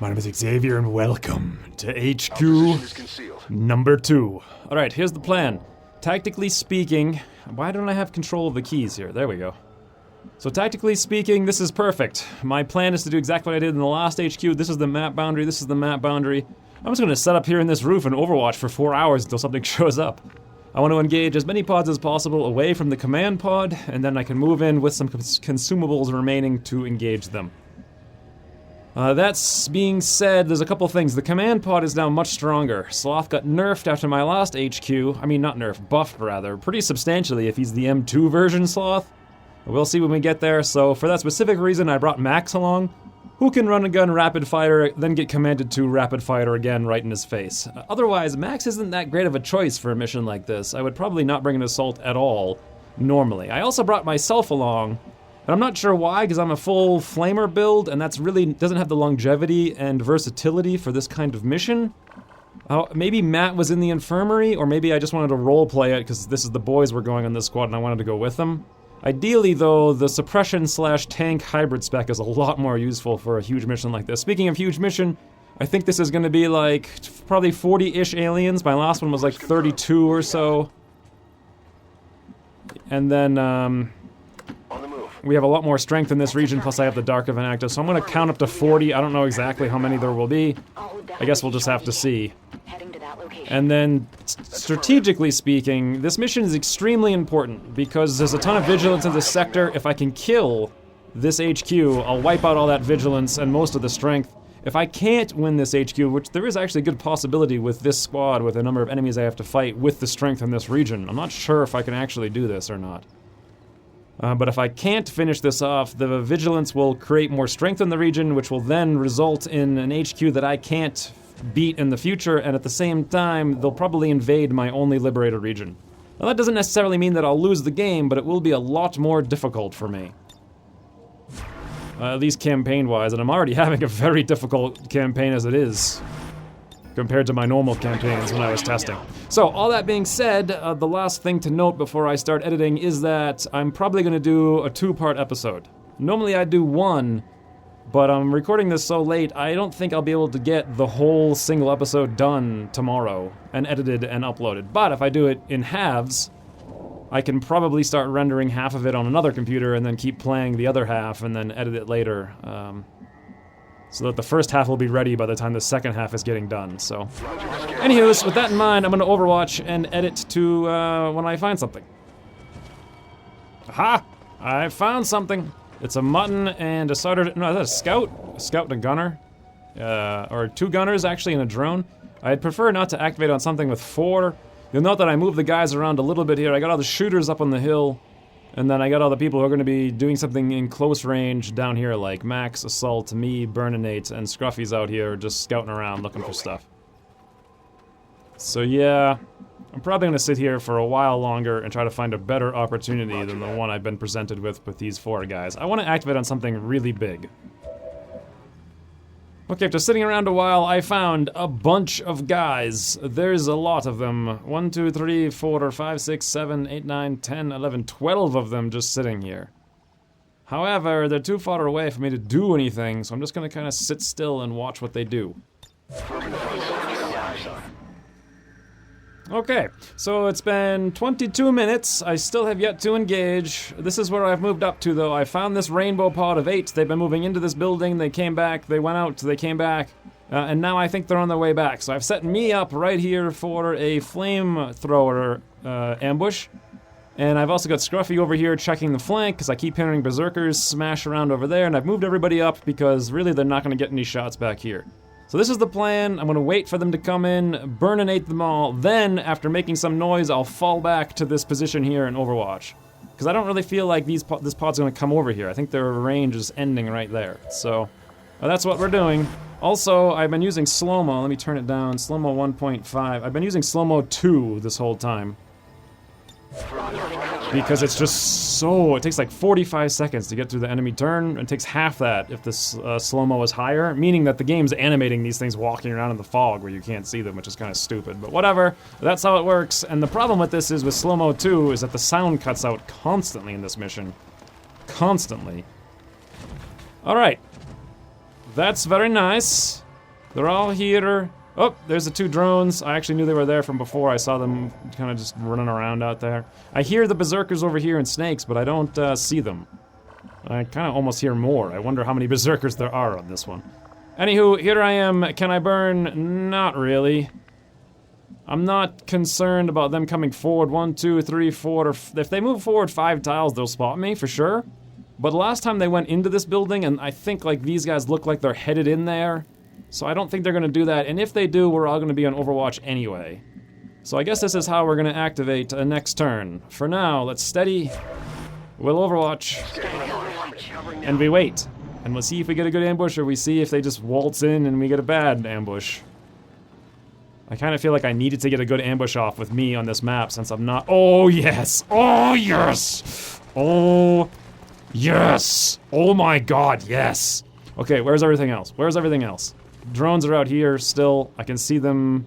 My name is Xavier and welcome to HQ number 2. Alright, here's the plan. Tactically speaking, why don't I have control of the keys here? There we go. So tactically speaking, this is perfect. My plan is to do exactly what I did in the last HQ. This is the map boundary, this is the map boundary. I'm just gonna set up here in this roof and Overwatch for 4 hours until something shows up. I want to engage as many pods as possible away from the command pod, and then I can move in with some consumables remaining to engage them. That's being said, there's a couple things. The command pod is now much stronger. Sloth got nerfed after my last HQ. I mean, not nerfed, buffed rather, pretty substantially if he's the M2 version Sloth. We'll see when we get there, so for that specific reason I brought Max along, who can run a gun rapid fire, then get commanded to rapid fire again right in his face. Otherwise, Max isn't that great of a choice for a mission like this. I would probably not bring an assault at all, normally. I also brought myself along, and I'm not sure why, because I'm a full flamer build, and that's really doesn't have the longevity and versatility for this kind of mission. Maybe Matt was in the infirmary, or maybe I just wanted to roleplay it, because this is the boys were going on this squad and I wanted to go with them. Ideally, though, the suppression/tank hybrid spec is a lot more useful for a huge mission like this. Speaking of huge mission, I think this is going to be like probably 40-ish aliens. My last one was like 32 or so. And then, we have a lot more strength in this region, plus I have the Dark Event active, so I'm going to count up to 40. I don't know exactly how many there will be. I guess we'll just have to see. And then, strategically speaking, this mission is extremely important, because there's a ton of vigilance in this sector. If I can kill this HQ, I'll wipe out all that vigilance and most of the strength. If I can't win this HQ, which there is actually a good possibility with this squad, with the number of enemies I have to fight with the strength in this region, I'm not sure if I can actually do this or not. But if I can't finish this off, the vigilance will create more strength in the region, which will then result in an HQ that I can't beat in the future, and at the same time, they'll probably invade my only liberated region. Now that doesn't necessarily mean that I'll lose the game, but it will be a lot more difficult for me. At least campaign-wise, and I'm already having a very difficult campaign as it is, compared to my normal campaigns when I was testing. So, all that being said, the last thing to note before I start editing is that I'm probably going to do a 2-part episode. Normally I do one, but I'm recording this so late, I don't think I'll be able to get the whole single episode done tomorrow, and edited and uploaded. But if I do it in halves, I can probably start rendering half of it on another computer and then keep playing the other half and then edit it later. So that the first half will be ready by the time the second half is getting done, so. Anywho, with that in mind, I'm gonna Overwatch and edit to when I find something. Aha! I found something. It's a mutton and a starter, no, is that a scout? A scout and a gunner? Or 2 gunners actually and a drone. I'd prefer not to activate on something with 4. You'll note that I moved the guys around a little bit here. I got all the shooters up on the hill. And then I got all the people who are going to be doing something in close range down here, like Max, Assault, me, Burninate, and Scruffy's out here just scouting around looking for stuff. So yeah, I'm probably going to sit here for a while longer and try to find a better opportunity than the one I've been presented with these 4 guys. I want to activate on something really big. Okay, after sitting around a while, I found a bunch of guys. There's a lot of them. 1, 2, 3, 4, 5, 6, 7, 8, 9, 10, 11, 12 of them just sitting here. However, they're too far away for me to do anything, so I'm just gonna kind of sit still and watch what they do. Okay, so it's been 22 minutes. I still have yet to engage. This is where I've moved up to, though. I found this rainbow pod of 8. They've been moving into this building. They came back. They went out. They came back. And now I think they're on their way back. So I've set me up right here for a flamethrower ambush. And I've also got Scruffy over here checking the flank, because I keep hearing berserkers smash around over there. And I've moved everybody up because really they're not going to get any shots back here. So this is the plan. I'm going to wait for them to come in, burninate them all, then, after making some noise, I'll fall back to this position here in Overwatch. Because I don't really feel like this pod's going to come over here. I think their range is ending right there. So, that's what we're doing. Also, I've been using slow-mo. Let me turn it down. Slow-mo 1.5. I've been using slow-mo 2 this whole time. Because it's just so... It takes like 45 seconds to get through the enemy turn. It takes half that if the slow-mo is higher, meaning that the game's animating these things walking around in the fog where you can't see them, which is kind of stupid. But whatever, that's how it works. And the problem with this is, with slow-mo 2, is that the sound cuts out constantly in this mission. Constantly. Alright. That's very nice. They're all here. Oh, there's the 2 drones. I actually knew they were there from before. I saw them kind of just running around out there. I hear the berserkers over here and snakes, but I don't see them. I kind of almost hear more. I wonder how many berserkers there are on this one. Anywho, here I am. Can I burn? Not really. I'm not concerned about them coming forward. 1, 2, 3, 4. If they move forward 5 tiles, they'll spot me for sure. But last time they went into this building, and I think like these guys look like they're headed in there. So I don't think they're gonna do that, and if they do, we're all gonna be on Overwatch anyway. So I guess this is how we're gonna activate next turn. For now, let's steady. We'll Overwatch. And we wait. And we'll see if we get a good ambush, or we see if they just waltz in and we get a bad ambush. I kind of feel like I needed to get a good ambush off with me on this map, since I'm not— oh yes! Oh yes! Oh yes! Oh my god, yes! Okay, where's everything else? Where's everything else? Drones are out here still. I can see them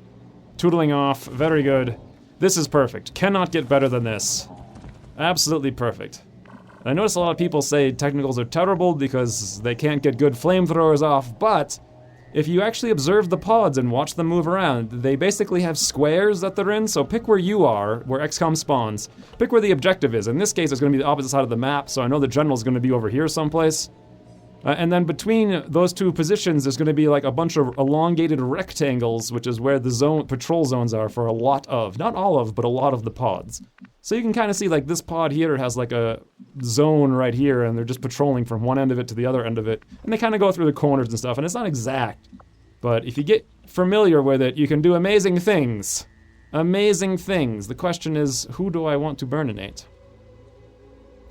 tootling off. Very good. This is perfect. Cannot get better than this. Absolutely perfect. And I notice a lot of people say technicals are terrible because they can't get good flamethrowers off, but if you actually observe the pods and watch them move around, they basically have squares that they're in, so pick where you are, where XCOM spawns. Pick where the objective is. In this case, it's going to be the opposite side of the map, so I know the general's going to be over here someplace. And then between those 2 positions, there's going to be like a bunch of elongated rectangles, which is where the patrol zones are for a lot of, not all of, but a lot of the pods. So you can kind of see like this pod here has like a zone right here, and they're just patrolling from one end of it to the other end of it. And they kind of go through the corners and stuff, and it's not exact. But if you get familiar with it, you can do amazing things. Amazing things. The question is, who do I want to burninate?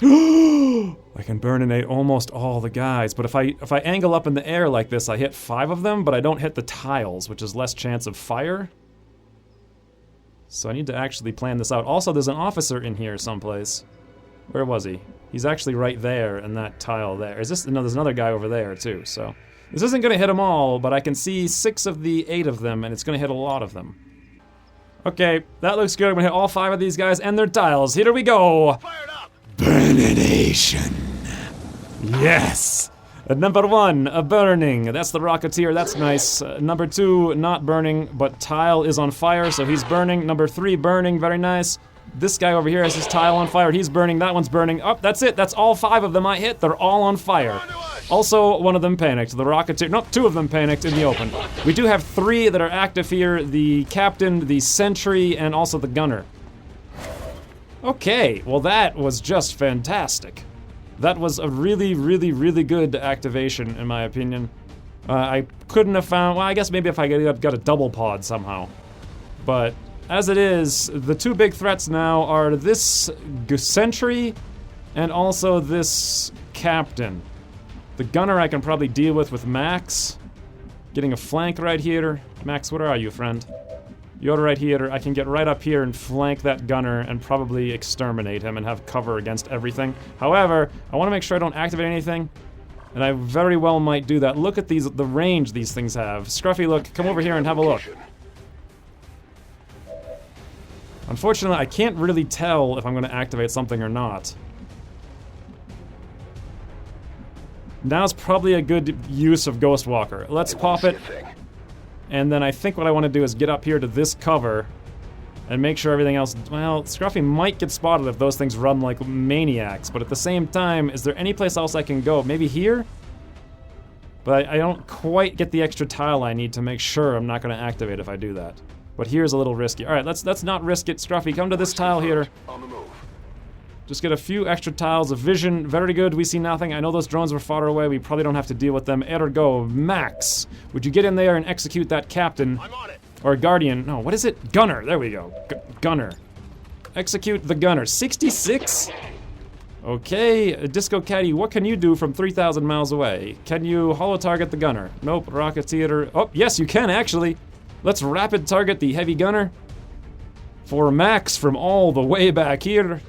I can burninate almost all the guys, but if I angle up in the air like this, I hit 5 of them, but I don't hit the tiles, which is less chance of fire. So I need to actually plan this out. Also, there's an officer in here someplace. Where was he? He's actually right there in that tile there. Is this— no, there's another guy over there too, so. This isn't gonna hit them all, but I can see 6 of the 8 of them, and it's gonna hit a lot of them. Okay, that looks good. I'm gonna hit all 5 of these guys and their tiles. Here we go! Burnination. Yes! Number 1, a burning. That's the Rocketeer, that's nice. Number 2, not burning, but tile is on fire, so he's burning. Number 3, burning, very nice. This guy over here has his tile on fire, he's burning, that one's burning. Oh, that's it, that's all 5 of them I hit, they're all on fire. Also, one of them panicked, the Rocketeer— no, 2 of them panicked in the open. We do have 3 that are active here, the Captain, the Sentry, and also the Gunner. Okay, well that was just fantastic. That was a really, really, really good activation, in my opinion. I couldn't have found— well, I guess maybe if I got a double pod somehow. But as it is, the 2 big threats now are this Sentry and also this Captain. The Gunner I can probably deal with Max. Getting a flank right here. Max, where are you, friend? You're right here. I can get right up here and flank that Gunner and probably exterminate him and have cover against everything. However, I want to make sure I don't activate anything, and I very well might do that. Look at the range these things have. Scruffy, look, come over here and have a look. Unfortunately, I can't really tell if I'm going to activate something or not. Now's probably a good use of Ghost Walker. Let's pop it. And then I think what I want to do is get up here to this cover and make sure everything else— well, Scruffy might get spotted if those things run like maniacs, but at the same time, is there any place else I can go? Maybe here? But I don't quite get the extra tile I need to make sure I'm not going to activate if I do that. But here's a little risky. Alright, let's not risk it. Scruffy, come to this tile here. Just get a few extra tiles of vision. Very good, we see nothing. I know those drones were far away. We probably don't have to deal with them. Ergo, Max, would you get in there and execute that Captain? I'm on it. Or Guardian. No, what is it? Gunner, there we go. Gunner. Execute the Gunner. 66? Okay, Disco Caddy, what can you do from 3,000 miles away? Can you holo target the Gunner? Nope, Rocketeer. Oh, yes, you can actually. Let's rapid target the Heavy Gunner. For Max from all the way back here.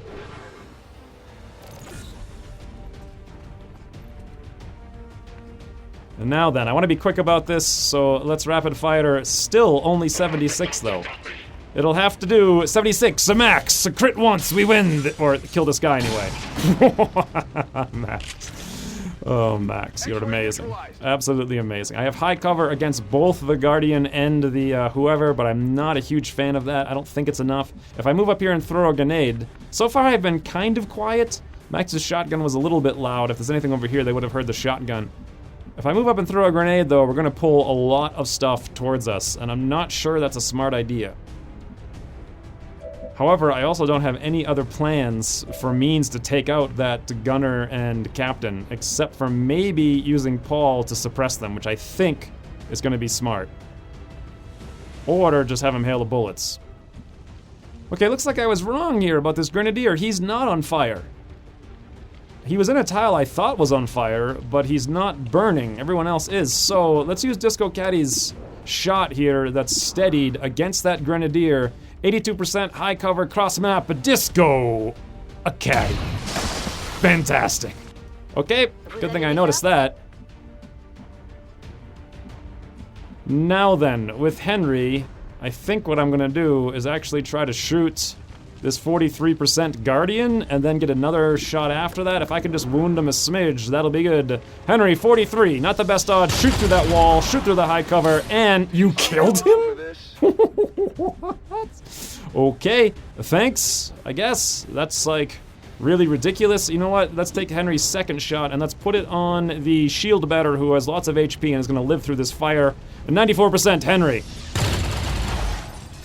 And now then, I want to be quick about this, so let's rapid fire. Still only 76 though. It'll have to do 76, a max, a crit once, we win, or kill this guy anyway. Max. Oh, Max, you're amazing. Absolutely amazing. I have high cover against both the Guardian and the whoever, but I'm not a huge fan of that. I don't think it's enough. If I move up here and throw a grenade, so far I've been kind of quiet. Max's shotgun was a little bit loud. If there's anything over here, they would have heard the shotgun. If I move up and throw a grenade, though, we're gonna pull a lot of stuff towards us, and I'm not sure that's a smart idea. However, I also don't have any other plans for means to take out that gunner and captain, except for maybe using Paul to suppress them, which I think is going to be smart. Or just have him hail the bullets. Okay, looks like I was wrong here about this grenadier. He's not on fire. He was in a tile I thought was on fire, but he's not burning. Everyone else is. So let's use Disco Caddy's shot here that's steadied against that grenadier. 82% high cover, cross map, but Disco a caddy. Fantastic. Okay, good thing I noticed that. Now then, with Henry, I think what I'm gonna do is actually try to shoot this 43% Guardian and then get another shot after that. If I can just wound him a smidge, that'll be good. Henry, 43, not the best odds. Shoot through that wall, shoot through the high cover, and you killed him? What? Okay, thanks, I guess. That's like really ridiculous. You know what? Let's take Henry's second shot and let's put it on the shield batter who has lots of HP and is gonna live through this fire. 94% Henry.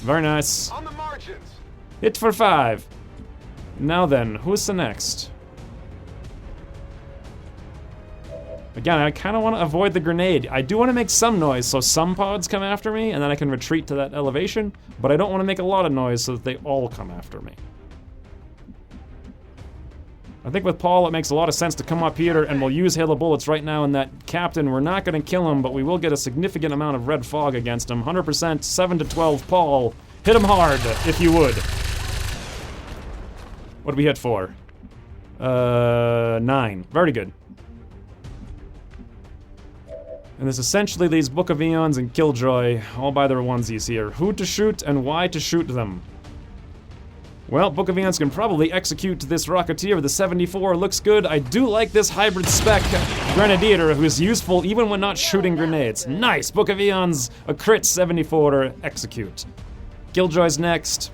Very nice. On the margins. Hit for 5. Now then, who's the next? Again, I kind of want to avoid the grenade. I do want to make some noise so some pods come after me and then I can retreat to that elevation, but I don't want to make a lot of noise so that they all come after me. I think with Paul it makes a lot of sense to come up here and we'll use hail of bullets right now in that captain. We're not going to kill him, but we will get a significant amount of red fog against him. 100%, 7 to 12, Paul. Hit him hard, if you would. What did we hit for? 9. Very good. And this essentially leaves Book of Eons and Killjoy all by their onesies here. Who to shoot and why to shoot them. Well, Book of Eons can probably execute this Rocketeer with the 74. Looks good. I do like this hybrid spec Grenadier who is useful even when not shooting grenades. Nice! Book of Eons, a crit 74 execute. Killjoy's next.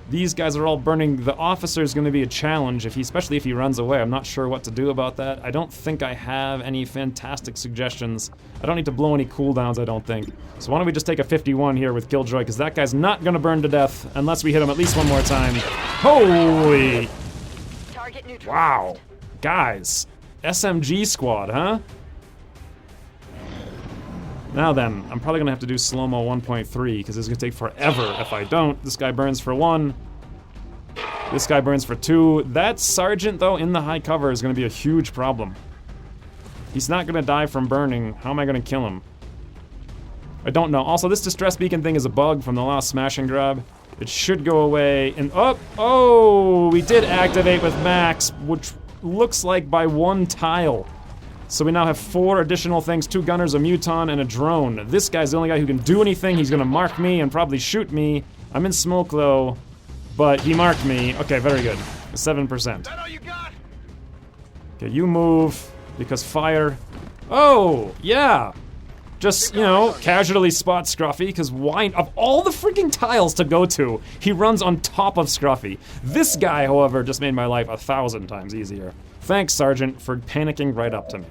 These guys are all burning. The officer's gonna be a challenge, especially if he runs away. I'm not sure what to do about that. I don't think I have any fantastic suggestions. I don't need to blow any cooldowns, I don't think. So why don't we just take a 51 here with Killjoy, because that guy's not gonna burn to death unless we hit him at least one more time. Holy! Wow. Guys, SMG squad, huh? Now then, I'm probably gonna have to do slow-mo 1.3 because it's gonna take forever if I don't. This guy burns for 1. This guy burns for 2. That sergeant, though, in the high cover is gonna be a huge problem. He's not gonna die from burning. How am I gonna kill him? I don't know. Also, this distress beacon thing is a bug from the last smash and grab. It should go away and oh, we did activate with Max, which looks like by 1 tile. So we now have 4 additional things, 2 gunners, a muton, and a drone. This guy's the only guy who can do anything. He's gonna mark me and probably shoot me. I'm in smoke though, but he marked me. Okay, very good. 7%. That all you got? Okay, you move, because fire. Oh, yeah. Just, you know, casually spot Scruffy, because why, of all the freaking tiles to go to, he runs on top of Scruffy. This guy, however, just made my life 1,000 times easier. Thanks, Sergeant, for panicking right up to me.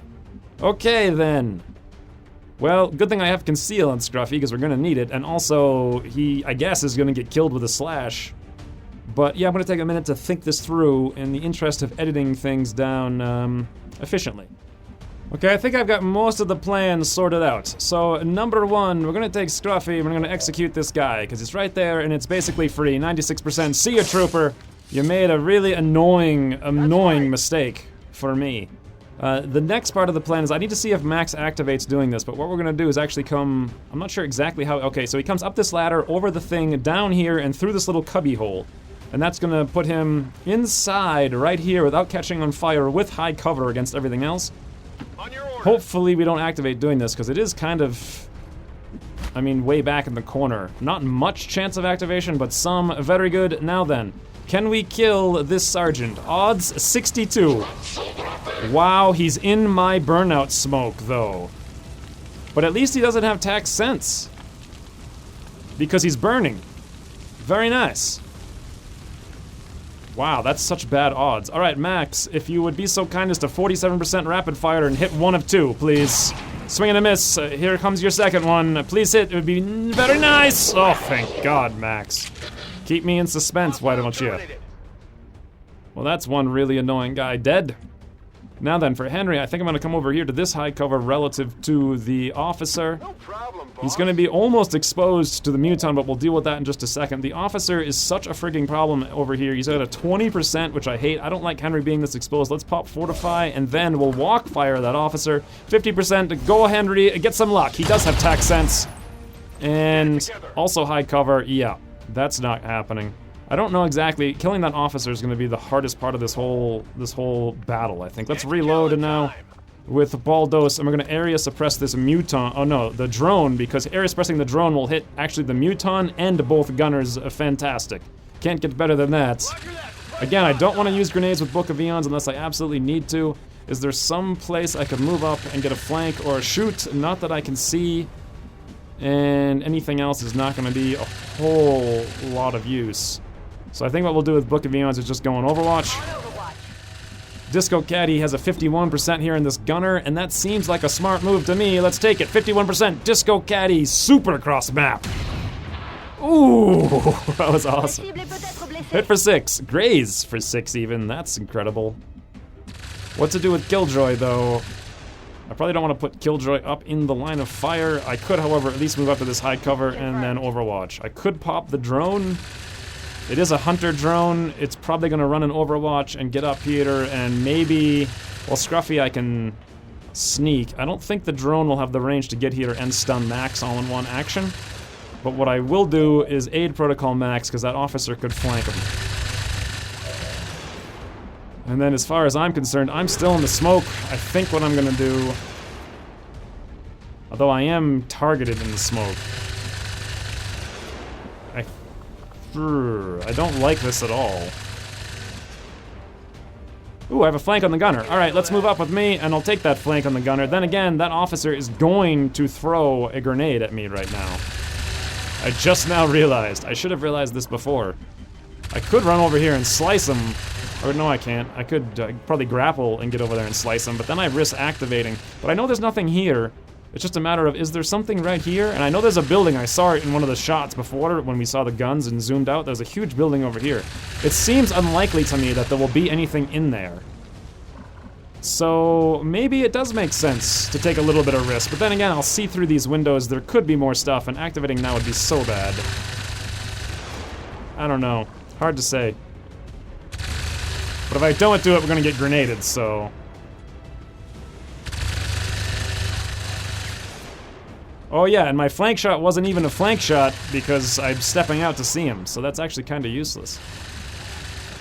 Okay, then. Well, good thing I have Conceal on Scruffy, because we're gonna need it, and also, he, I guess, is gonna get killed with a slash. But yeah, I'm gonna take a minute to think this through in the interest of editing things down, efficiently. Okay, I think I've got most of the plans sorted out. So, number 1, we're gonna take Scruffy, and we're gonna execute this guy, because it's right there, and it's basically free. 96%. See ya, Trooper! You made a really annoying mistake for me. The next part of the plan is I need to see if Max activates doing this, but what we're gonna do is actually come, I'm not sure exactly how, okay, so he comes up this ladder, over the thing, down here, and through this little cubby hole. And that's gonna put him inside right here without catching on fire with high cover against everything else. On your order. Hopefully we don't activate doing this, because it is kind of, I mean, way back in the corner. Not much chance of activation, but some. Very good. Now then, can we kill this sergeant? Odds 62. Wow, he's in my burnout smoke, though. But at least he doesn't have tax sense. Because he's burning. Very nice. Wow, that's such bad odds. Alright, Max, if you would be so kind as to 47% rapid fire and hit 1 of 2, please. Swing and a miss. Here comes your second one. Please hit. It would be very nice. Oh, thank God, Max. Keep me in suspense, why don't you? Well, that's one really annoying guy dead. Now then, for Henry, I think I'm gonna come over here to this high cover relative to the officer. No problem, boss. He's gonna be almost exposed to the muton, but we'll deal with that in just a second. The officer is such a frigging problem over here. He's at a 20%, which I hate. I don't like Henry being this exposed. Let's pop Fortify, and then we'll walk fire that officer. 50%, go Henry, get some luck. He does have tax sense. And also high cover, yeah, that's not happening. I don't know exactly. Killing that officer is going to be the hardest part of this whole battle, I think. Let's reload now with Baldos, and we're going to area suppress this muton. Oh no, the drone, because area suppressing the drone will hit actually the muton and both gunners. Fantastic. Can't get better than that. Again, I don't want to use grenades with Book of Eons unless I absolutely need to. Is there some place I could move up and get a flank or a shoot? Not that I can see. And anything else is not going to be a whole lot of use. So I think what we'll do with Book of Eons is just go on Overwatch. Disco Caddy has a 51% here in this gunner, and that seems like a smart move to me. Let's take it. 51% Disco Caddy super cross map. Ooh, that was awesome. Hit for 6. Graze for 6 even. That's incredible. What to do with Killjoy, though? I probably don't want to put Killjoy up in the line of fire. I could, however, at least move up to this high cover and then Overwatch. I could pop the drone. It is a hunter drone. It's probably going to run an Overwatch and get up here, and maybe, well, Scruffy I can sneak. I don't think the drone will have the range to get here and stun Max all in one action. But what I will do is aid Protocol Max, because that officer could flank him. And then as far as I'm concerned, I'm still in the smoke. I think what I'm going to do, although I am targeted in the smoke, I don't like this at all. Ooh, I have a flank on the gunner. Alright, let's move up with me, and I'll take that flank on the gunner. Then again, that officer is going to throw a grenade at me right now. I just now realized. I should have realized this before. I could run over here and slice him. Or no, I can't. I could probably grapple and get over there and slice him, but then I risk activating. But I know there's nothing here. It's just a matter of, is there something right here? And I know there's a building. I saw it in one of the shots before when we saw the guns and zoomed out. There's a huge building over here. It seems unlikely to me that there will be anything in there. So maybe it does make sense to take a little bit of risk. But then again, I'll see through these windows. There could be more stuff, and activating now would be so bad. I don't know. Hard to say. But if I don't do it, we're gonna get grenaded, so... Oh yeah, and my flank shot wasn't even a flank shot because I'm stepping out to see him, so that's actually kind of useless.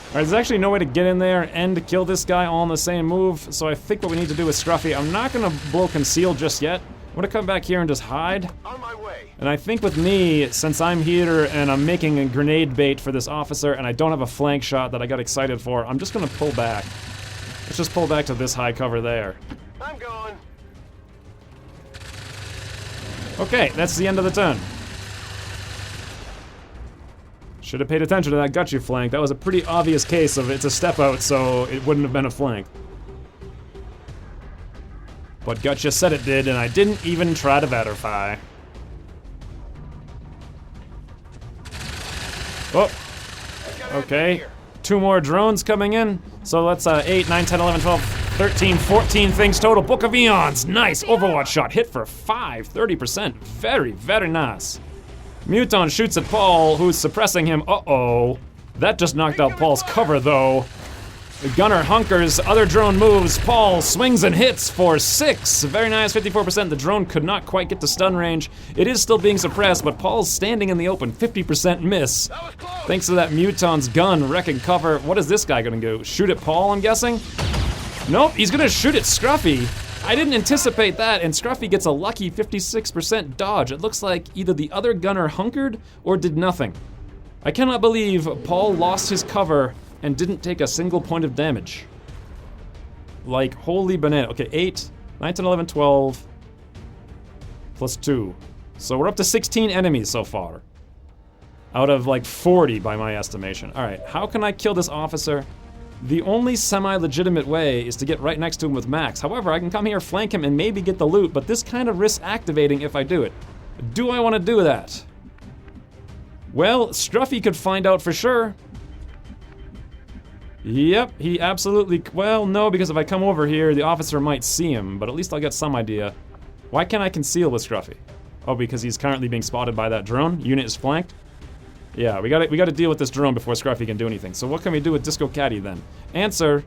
Alright, there's actually no way to get in there and to kill this guy all in the same move, so I think what we need to do is Scruffy. I'm not gonna blow conceal just yet. I'm gonna come back here and just hide. On my way. And I think with me, since I'm here and I'm making a grenade bait for this officer and I don't have a flank shot that I got excited for, I'm just gonna pull back. Let's just pull back to this high cover there. I'm going. Okay, that's the end of the turn. Should have paid attention to that got you flank. That was a pretty obvious case of it's a step out, so it wouldn't have been a flank. But Gotcha said it did, and I didn't even try to verify. Oh, okay. 2 more drones coming in. So let's 8, 9, 10, 11, 12, 13, 14 things total. Book of Eons, nice. Overwatch shot, hit for 5, 30%. Very, very nice. Muton shoots at Paul, who's suppressing him. Uh-oh. That just knocked out Paul's cover, though. The gunner hunkers, other drone moves, Paul swings and hits for 6. Very nice, 54%. The drone could not quite get to stun range. It is still being suppressed, but Paul's standing in the open, 50% miss. Thanks to that Muton's gun wrecking cover. What is this guy gonna do? Shoot at Paul, I'm guessing? Nope, he's gonna shoot at Scruffy. I didn't anticipate that, and Scruffy gets a lucky 56% dodge. It looks like either the other gunner hunkered or did nothing. I cannot believe Paul lost his cover and didn't take a single point of damage. Like, holy banana. Okay, 8, 9, 10, 11, 12, plus 2. So we're up to 16 enemies so far. Out of like 40 by my estimation. Alright, how can I kill this officer? The only semi-legitimate way is to get right next to him with Max. However, I can come here, flank him, and maybe get the loot, but this kind of risks activating if I do it. Do I want to do that? Well, Scruffy could find out for sure. Yep, he absolutely... Well, no, because if I come over here, the officer might see him, but at least I'll get some idea. Why can't I conceal with Scruffy? Oh, because he's currently being spotted by that drone? Unit is flanked? Yeah, we gotta deal with this drone before Scruffy can do anything. So what can we do with Disco Caddy then? Answer.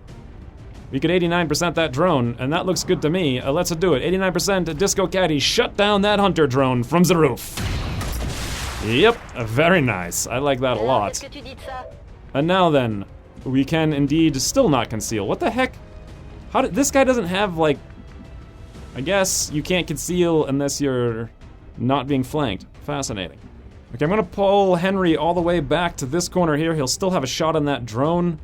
We could 89% that drone, and that looks good to me. Let's do it. 89% Disco Caddy, shut down that hunter drone from the roof. Yep, very nice. I like that a lot. And now then, we can indeed still not conceal. What the heck? How did this guy doesn't have like... I guess you can't conceal unless you're not being flanked. Fascinating. Okay, I'm gonna pull Henry all the way back to this corner here. He'll still have a shot on that drone.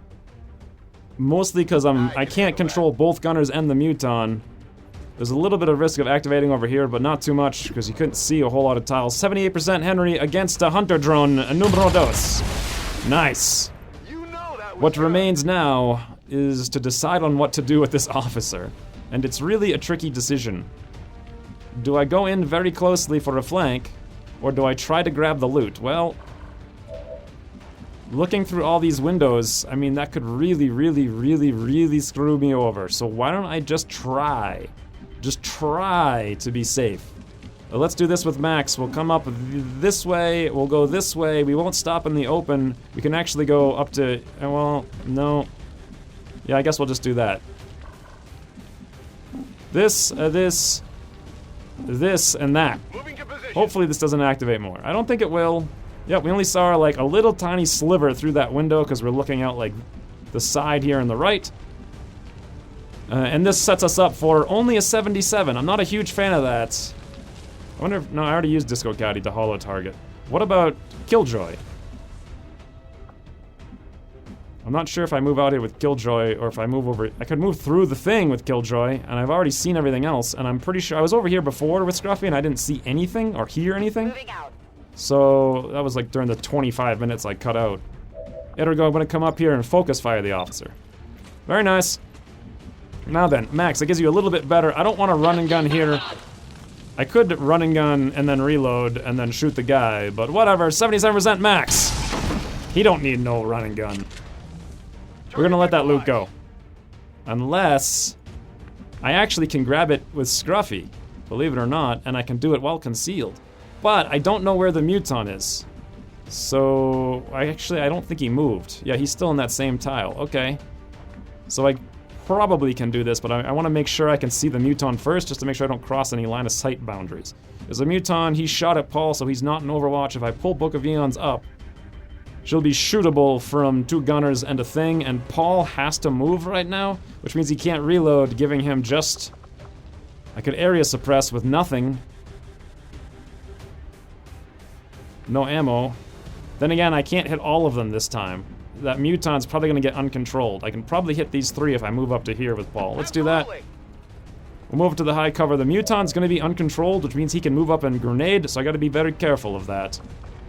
Mostly because I can't control both gunners and the Muton. There's a little bit of risk of activating over here, but not too much, because you couldn't see a whole lot of tiles. 78% Henry against a hunter drone, numero dos. Nice. What remains now is to decide on what to do with this officer. And it's really a tricky decision. Do I go in very closely for a flank, or do I try to grab the loot? Well, looking through all these windows, I mean, that could really, really, really, really screw me over. So why don't I just try? Just try to be safe. Let's do this with Max. We'll come up this way, we'll go this way, we won't stop in the open. We can actually go up to, well, no. Yeah, I guess we'll just do that. This, this, and that. Hopefully this doesn't activate more. I don't think it will. Yep, we only saw like a little tiny sliver through that window because we're looking out like the side here on the right. And this sets us up for only a 77. I'm not a huge fan of that. I wonder if... No, I already used Disco Caddy to holo target. What about Killjoy? I'm not sure if I move out here with Killjoy or if I move over... I could move through the thing with Killjoy, and I've already seen everything else, and I'm pretty sure... I was over here before with Scruffy, and I didn't see anything or hear anything. So, that was like during the 25 minutes I cut out. Ergo, I'm gonna come up here and focus fire the officer. Very nice. Now then, Max, that gives you a little bit better. I don't want to run and gun here. I could run and gun and then reload and then shoot the guy, but whatever, 77% Max. He don't need no run and gun. We're gonna let that loot go. Unless I actually can grab it with Scruffy, believe it or not, and I can do it while concealed. But I don't know where the Muton is. So, I don't think he moved. Yeah, he's still in that same tile, okay. So I probably can do this, but I want to make sure I can see the Muton first, just to make sure I don't cross any line of sight boundaries. There's a Muton, he shot at Paul, so he's not in Overwatch. If I pull Book of Eons up, she'll be shootable from 2 gunners and a thing, and Paul has to move right now, which means he can't reload, giving him just... I could area suppress with nothing. No ammo. Then again, I can't hit all of them this time. That Muton's probably gonna get uncontrolled. I can probably hit these 3 if I move up to here with Paul. Let's do that. We'll move to the high cover. The Muton's gonna be uncontrolled, which means he can move up and grenade, so I gotta be very careful of that.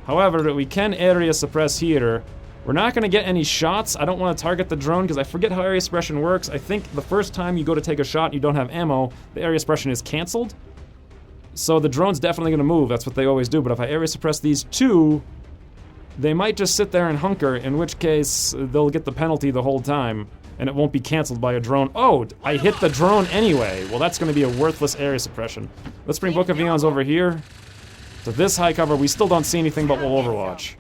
However, we can area suppress here. We're not gonna get any shots. I don't want to target the drone because I forget how area suppression works. I think the first time you go to take a shot and you don't have ammo, the area suppression is canceled. So the drone's definitely gonna move, that's what they always do, but if I area suppress these 2, they might just sit there and hunker, in which case they'll get the penalty the whole time, and it won't be canceled by a drone. Oh, I hit the drone anyway. Well, that's gonna be a worthless area suppression. Let's bring Book of Eons over here. To this high cover, we still don't see anything but we'll Overwatch.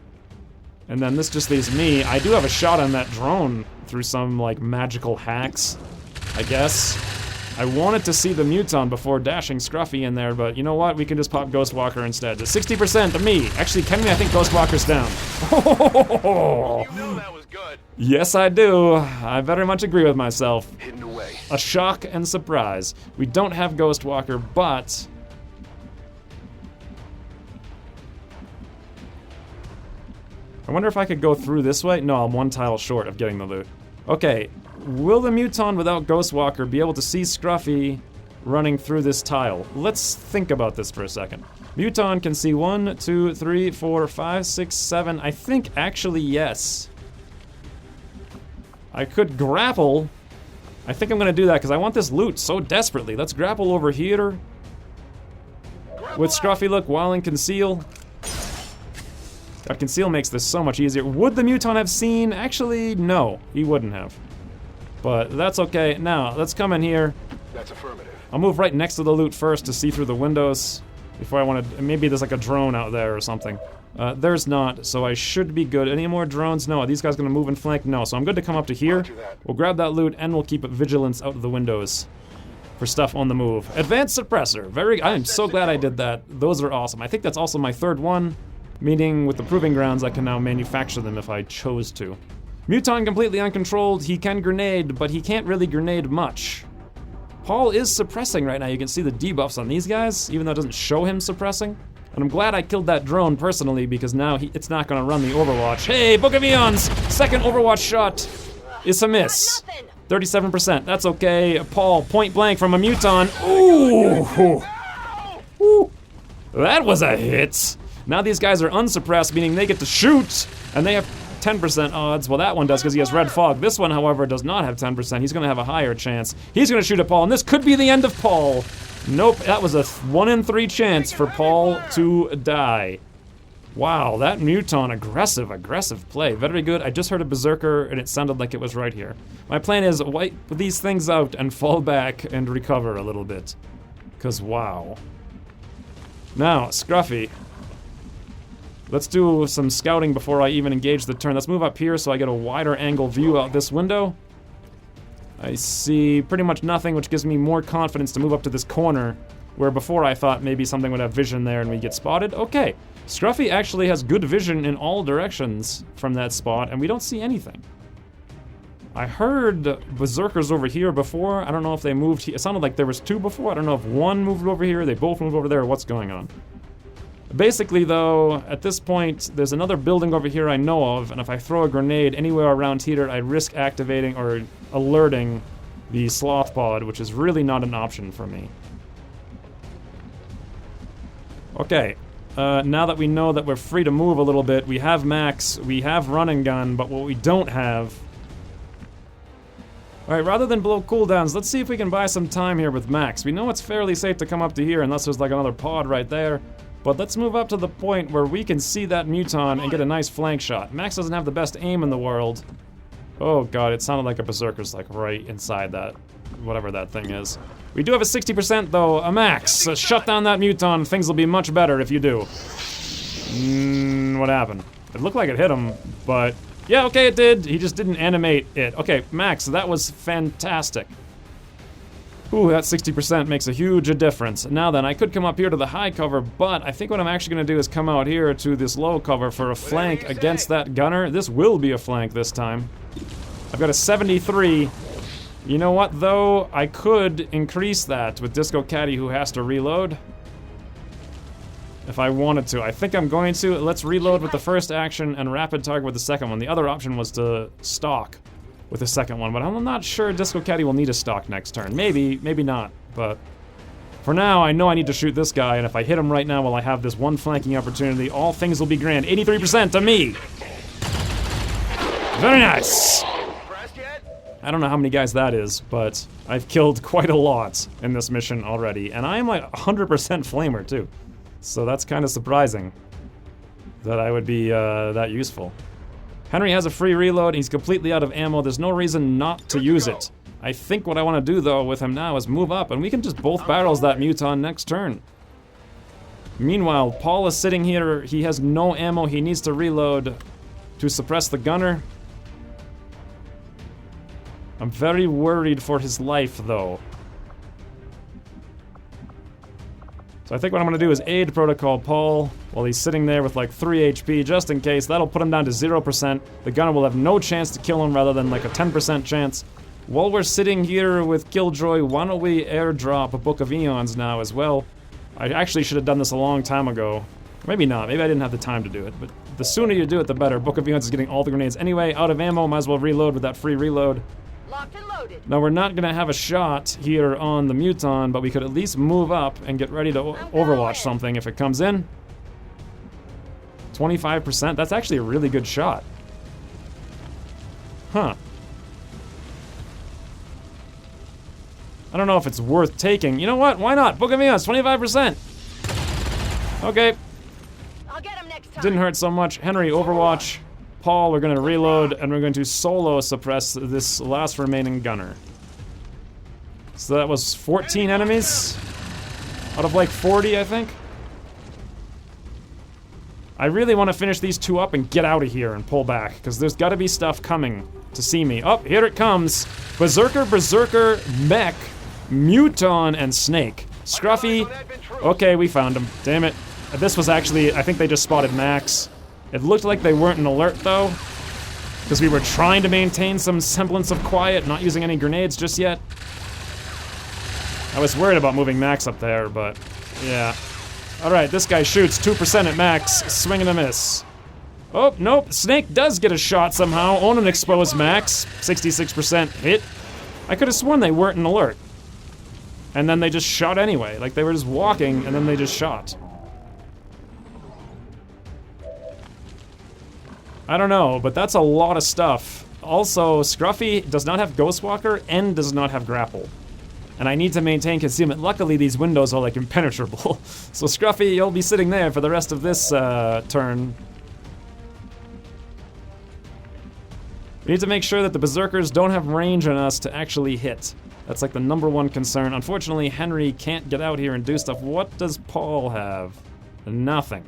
And then this just leaves me. I do have a shot on that drone through some, like, magical hacks, I guess. I wanted to see the Muton before dashing Scruffy in there, but you know what? We can just pop Ghostwalker instead. 60% to me. Actually, Kenny, I think Ghostwalker's down. You know that was good. Yes, I do. I very much agree with myself. Hidden away. A shock and surprise. We don't have Ghostwalker, but... I wonder if I could go through this way? No, I'm 1 tile short of getting the loot. Okay, will the Muton without Ghostwalker be able to see Scruffy running through this tile? Let's think about this for a second. Muton can see 1, 2, 3, 4, 5, 6, 7. I think actually yes. I could grapple. I think I'm gonna do that because I want this loot so desperately. Let's grapple over here. With Scruffy look while in conceal. God, conceal makes this so much easier. Would the Muton have seen? Actually, no, he wouldn't have. But that's okay. Now, let's come in here. That's affirmative. I'll move right next to the loot first to see through the windows. Before I want to, maybe there's like a drone out there or something. There's not, so I should be good. Any more drones? No. Are these guys gonna move and flank? No. So I'm good to come up to here. We'll grab that loot and we'll keep vigilance out of the windows for stuff on the move. Advanced suppressor. I am so glad I did that. Those are awesome. I think that's also my third one, meaning with the proving grounds I can now manufacture them if I chose to. Muton completely uncontrolled. He can grenade, but he can't really grenade much. Paul is suppressing right now. You can see the debuffs on these guys, even though it doesn't show him suppressing. And I'm glad I killed that drone personally, because now it's not going to run the Overwatch. Hey, Book of Eons! Second Overwatch shot is a miss. 37%. That's okay. Paul, point blank from a Muton. Ooh! Ooh! That was a hit. Now these guys are unsuppressed, meaning they get to shoot, and they have 10% odds. Well, that one does because he has red fog. This one, however, does not have 10%. He's going to have a higher chance. He's going to shoot at Paul, and this could be the end of Paul. Nope, that was a 1 in 3 chance for Paul to die. Wow, that Muton, aggressive play. Very good. I just heard a Berserker, and it sounded like it was right here. My plan is wipe these things out and fall back and recover a little bit. Because, wow. Now, Scruffy. Let's do some scouting before I even engage the turn. Let's move up here so I get a wider angle view out this window. I see pretty much nothing, which gives me more confidence to move up to this corner, where before I thought maybe something would have vision there and we get spotted. Okay, Scruffy actually has good vision in all directions from that spot, and we don't see anything. I heard Berserkers over here before. I don't know if they moved here. It sounded like there was 2 before. I don't know if one moved over here, they both moved over there, or what's going on. Basically, though, at this point, there's another building over here I know of, and if I throw a grenade anywhere around here, I risk activating or alerting the sloth pod, which is really not an option for me. Okay, now that we know that we're free to move a little bit, we have max, we have run and gun, but what we don't have... Alright, rather than blow cooldowns, let's see if we can buy some time here with max. We know it's fairly safe to come up to here unless there's like another pod right there. But let's move up to the point where we can see that Muton and get a nice flank shot. Max doesn't have the best aim in the world. Oh god, it sounded like a Berserker's like right inside that, whatever that thing is. We do have a 60% though, a max. Shut down that Muton, things will be much better if you do. What happened? It looked like it hit him, but... Yeah, okay, it did. He just didn't animate it. Okay, max, that was fantastic. Ooh, that 60% makes a huge difference. Now then, I could come up here to the high cover, but I think what I'm actually going to do is come out here to this low cover for a flank against that gunner. This will be a flank this time. I've got a 73. You know what, though? I could increase that with Disco Caddy, who has to reload. If I wanted to. I think I'm going to. Let's reload with the first action and rapid target with the second one. The other option was to stalk with the second one, but I'm not sure Disco Caddy will need a stock next turn. Maybe, maybe not, but for now, I know I need to shoot this guy, and if I hit him right now while I have this one flanking opportunity, all things will be grand. 83% to me! Very nice! I don't know how many guys that is, but I've killed quite a lot in this mission already, and I am like 100% flamer too. So that's kind of surprising that I would be that useful. Henry has a free reload, he's completely out of ammo, there's no reason not to use it. I think what I want to do though with him now is move up, and we can just both barrels that Muton next turn. Meanwhile, Paul is sitting here, he has no ammo, he needs to reload to suppress the gunner. I'm very worried for his life though. So I think what I'm gonna do is aid protocol Paul while he's sitting there with like 3 HP just in case. That'll put him down to 0%. The gunner will have no chance to kill him rather than like a 10% chance. While we're sitting here with Killjoy, why don't we airdrop a Book of Eons now as well? I actually should have done this a long time ago. Maybe not, maybe I didn't have the time to do it, but the sooner you do it the better. Book of Eons is getting all the grenades anyway, out of ammo, might as well reload with that free reload. Now, we're not going to have a shot here on the Muton, but we could at least move up and get ready to overwatch something if it comes in. 25%, that's actually a really good shot. Huh. I don't know if it's worth taking. You know what? Why not? Book of Eons, 25%. Okay. I'll get him next time. Didn't hurt so much. Henry, overwatch. Paul, we're going to reload, and we're going to solo suppress this last remaining gunner. So that was 14 enemies out of like 40, I think. I really want to finish these two up and get out of here and pull back, because there's got to be stuff coming to see me. Oh, here it comes. Berserker, Mech, Muton, and Snake. Scruffy. Okay, we found him. Damn it. This was actually, I think they just spotted Max. It looked like they weren't an alert, though, because we were trying to maintain some semblance of quiet, not using any grenades just yet. I was worried about moving Max up there, but yeah. Alright, this guy shoots 2% at Max, swing and a miss. Oh, nope, Snake does get a shot somehow on an exposed Max, 66% hit. I could have sworn they weren't an alert. And then they just shot anyway, like they were just walking and then they just shot. I don't know, but that's a lot of stuff. Also, Scruffy does not have Ghostwalker and does not have Grapple. And I need to maintain concealment. Luckily, these windows are like impenetrable. So Scruffy, you'll be sitting there for the rest of this turn. We need to make sure that the Berserkers don't have range on us to actually hit. That's like the #1 concern. Unfortunately, Henry can't get out here and do stuff. What does Paul have? Nothing.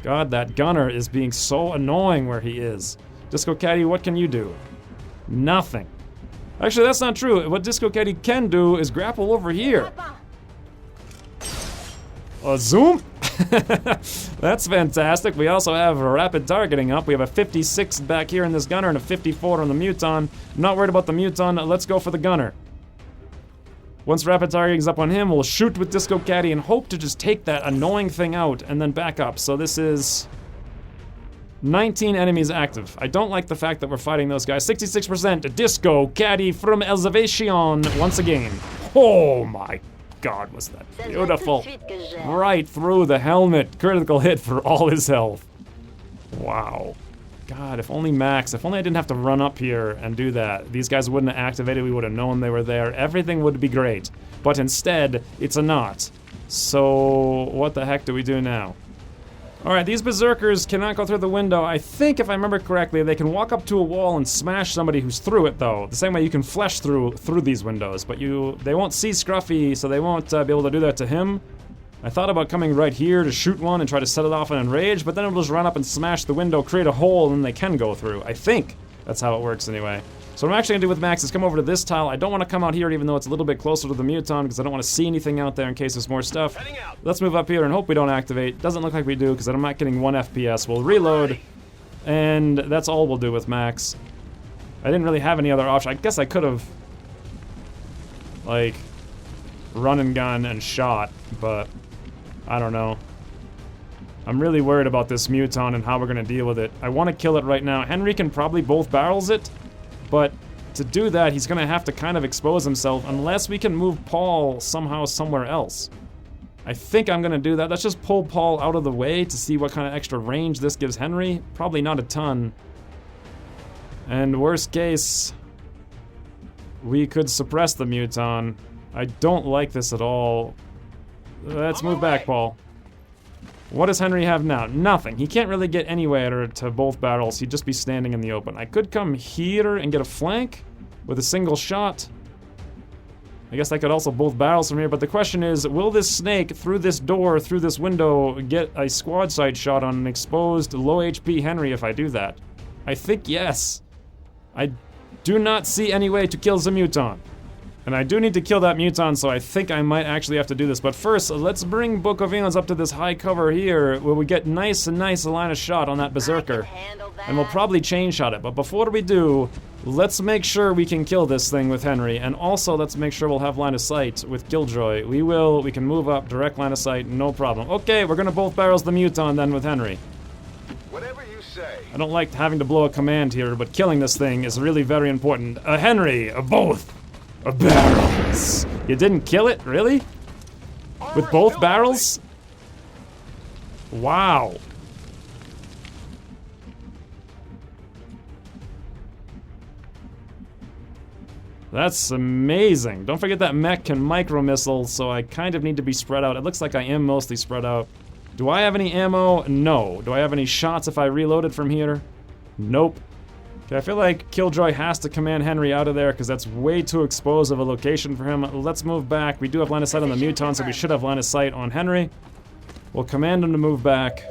God, that gunner is being so annoying where he is. Disco Caddy, what can you do? Nothing. Actually, that's not true. What Disco Caddy can do is grapple over here. Zoom? That's fantastic. We also have rapid targeting up. We have a 56 back here in this gunner and a 54 on the Muton. I'm not worried about the Muton. Let's go for the gunner. Once rapid targeting's up on him, we'll shoot with Disco Caddy and hope to just take that annoying thing out and then back up. So this is 19 enemies active. I don't like the fact that we're fighting those guys. 66% Disco Caddy from Elevation once again. Oh my God, was that beautiful. Right through the helmet. Critical hit for all his health. Wow. God, if only Max, if only I didn't have to run up here and do that. These guys wouldn't have activated, we would have known they were there. Everything would be great. But instead, it's a not. So, what the heck do we do now? Alright, these Berserkers cannot go through the window. I think, if I remember correctly, they can walk up to a wall and smash somebody who's through it, though. The same way you can flesh through these windows. But they won't see Scruffy, so they won't be able to do that to him. I thought about coming right here to shoot one and try to set it off and enrage, but then it'll just run up and smash the window, create a hole, and then they can go through. I think that's how it works anyway. So what I'm actually gonna do with Max is come over to this tile. I don't want to come out here even though it's a little bit closer to the Muton because I don't want to see anything out there in case there's more stuff. Let's move up here and hope we don't activate. Doesn't look like we do because I'm not getting 1 FPS. We'll reload, and that's all we'll do with Max. I didn't really have any other option. I guess I could have, like, run and gun and shot, but I don't know. I'm really worried about this Muton and how we're gonna deal with it. I want to kill it right now. Henry can probably both barrels it, but to do that, he's gonna have to kind of expose himself unless we can move Paul somehow somewhere else. I think I'm gonna do that. Let's just pull Paul out of the way to see what kind of extra range this gives Henry. Probably not a ton. And worst case, we could suppress the Muton. I don't like this at all. Let's move back, Paul. What does Henry have now? Nothing. He can't really get anywhere to both barrels. He'd just be standing in the open. I could come here and get a flank with a single shot. I guess I could also both barrels from here, but the question is, will this snake through this door, through this window, get a squad sight shot on an exposed low HP Henry if I do that? I think yes. I do not see any way to kill the Muton. And I do need to kill that Muton, so I think I might actually have to do this. But first, let's bring Book of Eons up to this high cover here, where we get nice line of shot on that Berserker. And we'll probably chain shot it. But before we do, let's make sure we can kill this thing with Henry. And also, let's make sure we'll have line of sight with Killjoy. We can move up, direct line of sight, no problem. Okay, we're gonna both barrels the Muton then with Henry. Whatever you say. I don't like having to blow a command here, but killing this thing is really very important. Henry, both! Barrels. You didn't kill it? Really? With both barrels? Wow. That's amazing. Don't forget that mech can micro-missile, so I kind of need to be spread out. It looks like I am mostly spread out. Do I have any ammo? No. Do I have any shots if I reloaded from here? Nope. Okay, I feel like Killjoy has to command Henry out of there because that's way too exposed of a location for him. Let's move back. We do have line of sight on the mutant, so we should have line of sight on Henry. We'll command him to move back.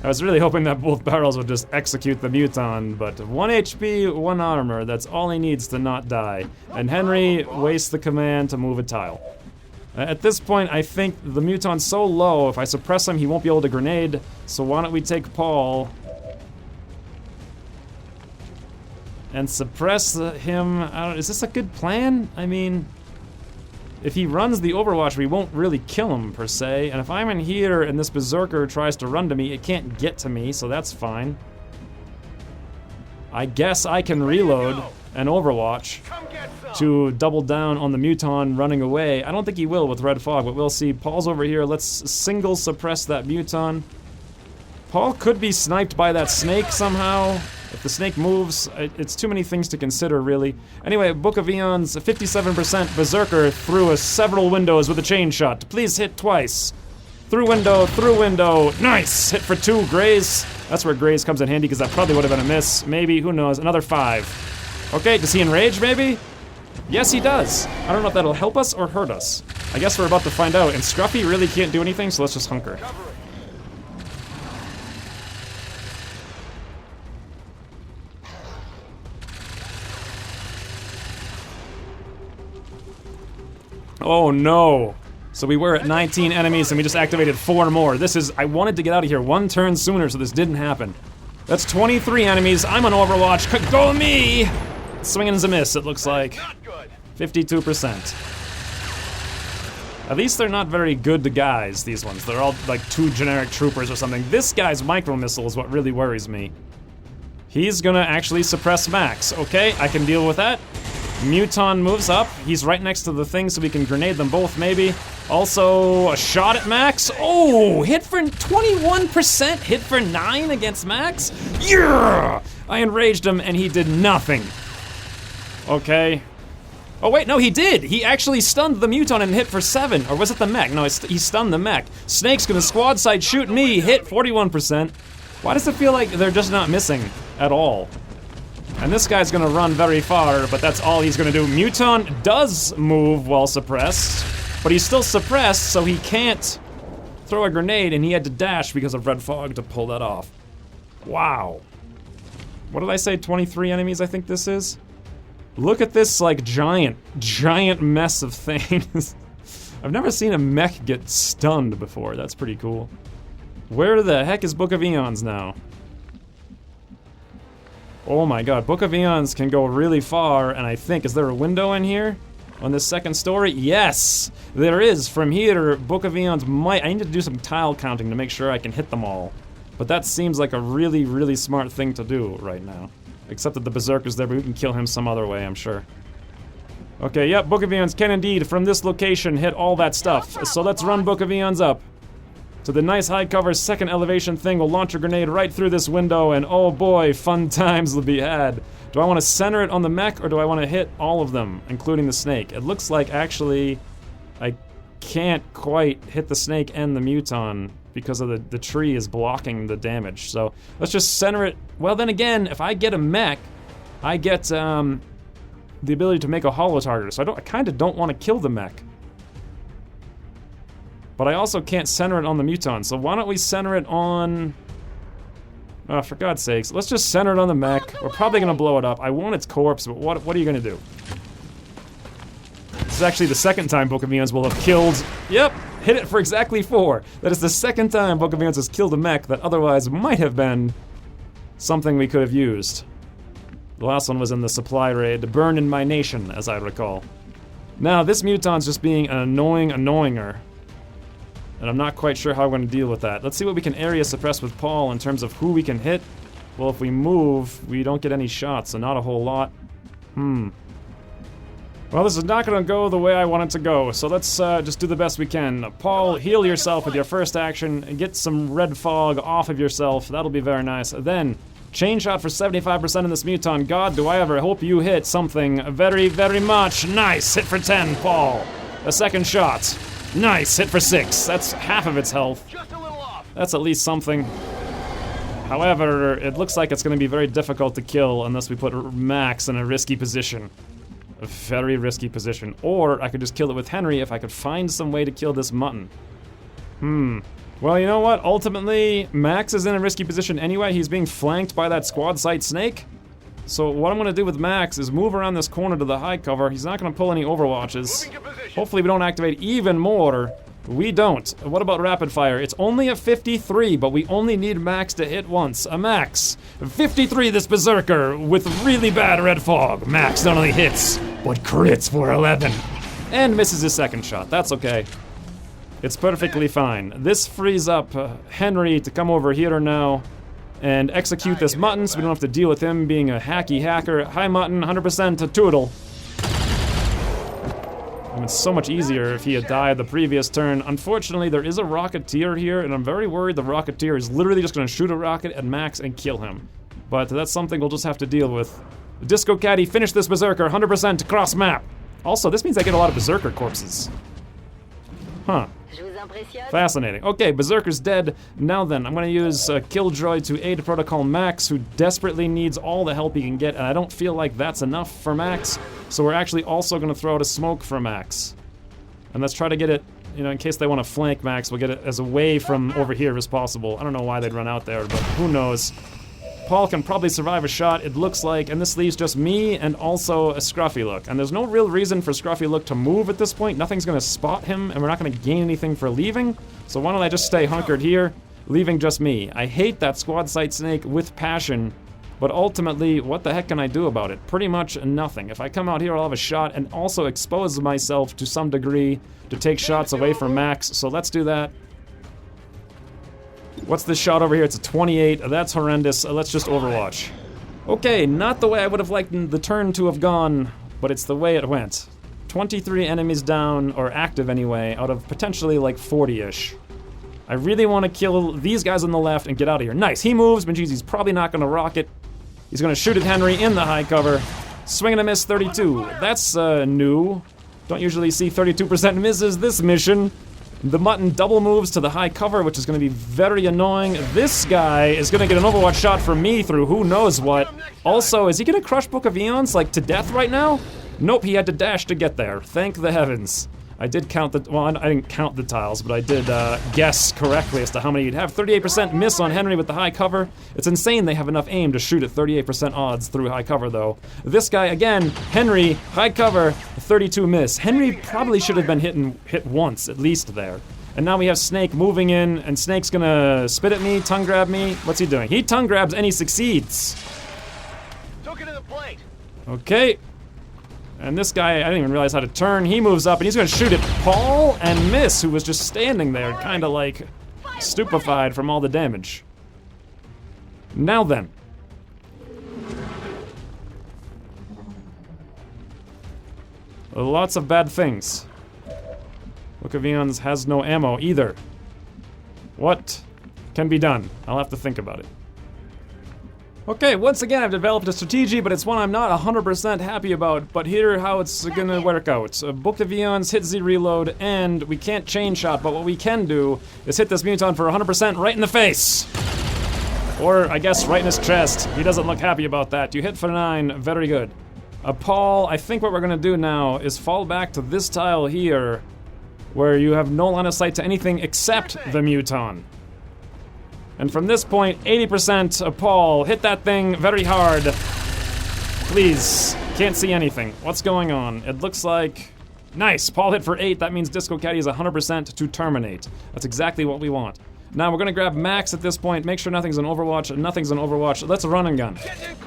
I was really hoping that both barrels would just execute the mutant, but 1 HP, 1 armor, that's all he needs to not die. And Henry wastes the command to move a tile. At this point, I think the mutant's so low, if I suppress him, he won't be able to grenade, so why don't we take Paul and suppress him. Is this a good plan? I mean, if he runs the Overwatch, we won't really kill him, per se. And if I'm in here and this Berserker tries to run to me, it can't get to me, so that's fine. I guess I can reload an Overwatch to double down on the mutant running away. I don't think he will with Red Fog, but we'll see. Paul's over here. Let's single suppress that mutant. Paul could be sniped by that snake somehow. If the snake moves, it's too many things to consider, really. Anyway, Book of Eons, 57% Berserker through several windows with a chain shot. Please hit twice. Through window, nice! Hit for 2, Graze. That's where Graze comes in handy, because that probably would have been a miss. Maybe, who knows, another 5. Okay, does he enrage, maybe? Yes, he does. I don't know if that'll help us or hurt us. I guess we're about to find out, and Scruffy really can't do anything, so let's just hunker. Oh no. So we were at 19 enemies and we just activated 4 more. This is, I wanted to get out of here 1 turn sooner so this didn't happen. That's 23 enemies. I'm on Overwatch. Go me! Swinging as a miss, it looks like. 52%. At least they're not very good guys, these ones. They're all like 2 generic troopers or something. This guy's micro-missile is what really worries me. He's gonna actually suppress Max. Okay, I can deal with that. Muton moves up. He's right next to the thing, so we can grenade them both, maybe. Also, a shot at Max. Oh, hit for 21%, hit for 9 against Max. Yeah! I enraged him, and he did nothing. Okay. Oh, wait, no, he did. He actually stunned the Muton and hit for 7. Or was it the mech? No, he stunned the mech. Snake's gonna squad side shoot me, hit 41%. Why does it feel like they're just not missing at all? And this guy's gonna run very far, but that's all he's gonna do. Muton does move while suppressed, but he's still suppressed, so he can't throw a grenade, and he had to dash because of Red Fog to pull that off. Wow. What did I say, 23 enemies I think this is? Look at this, like, giant mess of things. I've never seen a mech get stunned before. That's pretty cool. Where the heck is Book of Eons now? Oh my god, Book of Eons can go really far, and I think, is there a window in here? On this second story? Yes! There is! From here, Book of Eons might... I need to do some tile counting to make sure I can hit them all. But that seems like a really, really smart thing to do right now. Except that the Berserker's there, but we can kill him some other way, I'm sure. Okay, yep, Book of Eons can indeed, from this location, hit all that stuff. So let's run Book of Eons up. To the nice high cover second elevation thing, we'll launch a grenade right through this window, and oh boy, fun times will be had. Do I want to center it on the mech, or do I want to hit all of them, including the snake? It looks like, actually, I can't quite hit the snake and the muton because of the tree is blocking the damage. So let's just center it. Well, then again, if I get a mech, I get the ability to make a holo target, so I kind of don't want to kill the mech. But I also can't center it on the muton, so why don't we center it on... Oh, for God's sakes, let's just center it on the mech. We're probably gonna blow it up. I want its corpse, but what are you gonna do? This is actually the second time Book of Eons will have killed... Yep, hit it for exactly 4. That is the second time Book of Eons has killed a mech that otherwise might have been something we could have used. The last one was in the supply raid, Burn in My Nation, as I recall. Now, this muton's just being an annoyinger. And I'm not quite sure how we're going to deal with that. Let's see what we can area suppress with Paul in terms of who we can hit. Well, if we move, we don't get any shots, so not a whole lot. Well, this is not going to go the way I want it to go, so let's just do the best we can. Paul, heal yourself with your first action and get some red fog off of yourself. That'll be very nice. Then, chain shot for 75% in this Muton. God, do I ever hope you hit something very, very much. Nice, hit for 10, Paul. A second shot. Nice, hit for 6. That's half of its health. Just a little off. That's at least something. However, it looks like it's going to be very difficult to kill unless we put Max in a risky position. A very risky position. Or I could just kill it with Henry if I could find some way to kill this mutton. Well, you know what? Ultimately, Max is in a risky position anyway. He's being flanked by that squad site snake. So what I'm going to do with Max is move around this corner to the high cover. He's not going to pull any overwatches. Hopefully we don't activate even more. We don't. What about rapid fire? It's only a 53, but we only need Max to hit once. A Max. 53 this Berserker with really bad red fog. Max not only hits, but crits for 11. And misses his second shot. That's okay. It's perfectly fine. This frees up Henry to come over here now and execute this mutton so we don't have to deal with him being a hacky hacker. Hi mutton, 100% a toodle. It's so much easier if he had died the previous turn. Unfortunately, there is a Rocketeer here, and I'm very worried the Rocketeer is literally just going to shoot a rocket at Max and kill him. But that's something we'll just have to deal with. Disco Caddy, finish this Berserker, 100% cross map. Also, this means I get a lot of Berserker corpses. Huh. Fascinating. Okay, Berserker's dead. Now then, I'm going to use Killjoy to aid Protocol Max, who desperately needs all the help he can get, and I don't feel like that's enough for Max, so we're actually also going to throw out a smoke for Max. And let's try to get it, you know, in case they want to flank Max, we'll get it as away from over here as possible. I don't know why they'd run out there, but who knows. Paul can probably survive a shot, it looks like, and this leaves just me and also a Scruffy Look. And there's no real reason for Scruffy Look to move at this point. Nothing's going to spot him, and we're not going to gain anything for leaving. So why don't I just stay hunkered here, leaving just me. I hate that squad site snake with passion, but ultimately, what the heck can I do about it? Pretty much nothing. If I come out here, I'll have a shot and also expose myself to some degree to take shots away from Max, so let's do that. What's this shot over here? It's a 28. That's horrendous. Let's just Overwatch. Okay, not the way I would have liked the turn to have gone, but it's the way it went. 23 enemies down, or active anyway, out of potentially like 40-ish. I really want to kill these guys on the left and get out of here. Nice, he moves, but geez, he's probably not going to rocket. He's going to shoot at Henry in the high cover. Swing and a miss, 32. That's new. Don't usually see 32% misses this mission. The mutton double moves to the high cover, which is going to be very annoying. This guy is going to get an Overwatch shot from me through who knows what. Also, is he going to crush Book of Eons, like, to death right now? Nope, he had to dash to get there. Thank the heavens. I did count the, well, I didn't count the tiles, but I did guess correctly as to how many you'd have. 38% miss on Henry with the high cover. It's insane they have enough aim to shoot at 38% odds through high cover, though. This guy, again, Henry, high cover, 32 miss. Henry probably should have been hit once, at least there. And now we have Snake moving in, and Snake's gonna spit at me, tongue grab me. What's he doing? He tongue grabs and he succeeds. Took it to the plate. Okay. And this guy, I didn't even realize how to turn. He moves up and he's gonna shoot at Paul and miss, who was just standing there, kinda like stupefied from all the damage. Now then. Lots of bad things. Book of Eons has no ammo either. What can be done? I'll have to think about it. Okay, once again I've developed a strategy, but it's one I'm not 100% happy about, but here how it's gonna work out. Book of Eons, hit Z reload, and we can't chain shot, but what we can do is hit this Muton for 100% right in the face. Or, I guess, right in his chest. He doesn't look happy about that. You hit for 9, very good. Paul, I think what we're gonna do now is fall back to this tile here, where you have no line of sight to anything except the Muton. And from this point, 80% of Paul, hit that thing very hard. Please, can't see anything. What's going on? It looks like, nice, Paul hit for 8, that means Disco Caddy is 100% to terminate. That's exactly what we want. Now we're gonna grab Max at this point, make sure nothing's on Overwatch, nothing's on Overwatch. Let's run and gun.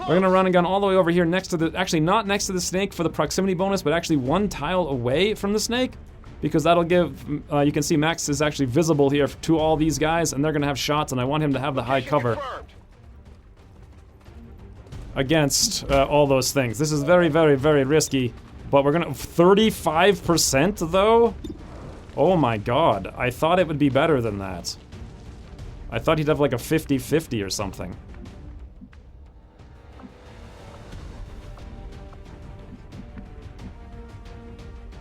We're gonna run and gun all the way over here next to the, actually not next to the snake for the proximity bonus, but actually one tile away from the snake. Because that'll give, you can see Max is actually visible here to all these guys, and they're gonna have shots, and I want him to have the high cover. against all those things. This is very, very, very risky. But we're gonna... 35% though? Oh my god. I thought it would be better than that. I thought he'd have like a 50-50 or something.